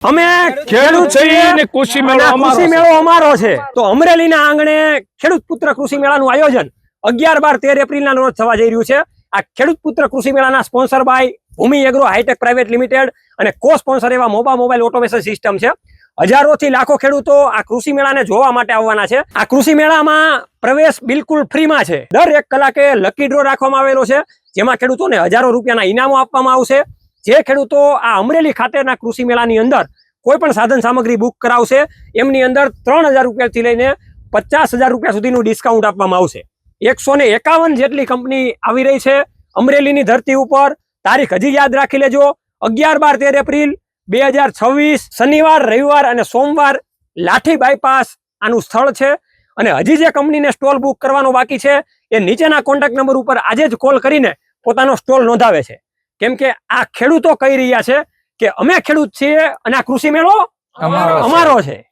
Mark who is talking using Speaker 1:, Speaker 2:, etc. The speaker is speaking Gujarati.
Speaker 1: અમે ખેડૂત છીએ અને કૃષિ મેળો અમારો છે. તો અમરેલીના આંગણે ખેડૂત પુત્ર કૃષિ મેળાનું આયોજન 11, 12, 13 એપ્રિલના રોજ થવા જઈ રહ્યું છે. આ ખેડૂત પુત્ર કૃષિ મેળાના sponsor by Bhumi Agro Hitech Private Limited અને કો સ્પોન્સર એવા મોબાઈલ ઓટોમેશન સિસ્ટમ છે. હજારોથી લાખો ખેડૂતો આ કૃષિ મેળાને જોવા માટે આવવાના છે. આ કૃષિ મેળામાં પ્રવેશ બિલકુલ ફ્રીમાં છે. દર 1 કલાકે લકી ડ્રો રાખવામાં આવેલો છે, જેમાં ખેડૂતોને હજારો રૂપિયાના ઇનામો આપવામાં આવશે. જે ખેડૂતો આ અમરેલી ખાતેના કૃષિ મેળાની અંદર કોઈ પણ સાધન સામગ્રી બુક કરાવશે એમની અંદર 3000 રૂપિયાથી લઈને 50000 રૂપિયા સુધીનું ડિસ્કાઉન્ટ આપવામાં આવશે. 151 જેટલી કંપની આવી રહી છે અમરેલીની ધરતી ઉપર. તારીખ હજી યાદ રાખી લેજો, 11, 12, 13 એપ્રિલ 2026 શનિવાર, રવિવાર અને સોમવાર લાઠી બાયપાસ આનું સ્થળ છે. અને હજી જે કંપનીને સ્ટોલ બુક કરવાનો બાકી છે એ નીચેના કોન્ટેક્ટ નંબર ઉપર આજે જ કોલ કરીને પોતાનો સ્ટોલ નોંધાવે છે. કેમ કે આ ખેડૂતો કહી રહ્યા છે કે અમે ખેડૂત છીએ અને આ કૃષિ મેળો અમારો છે.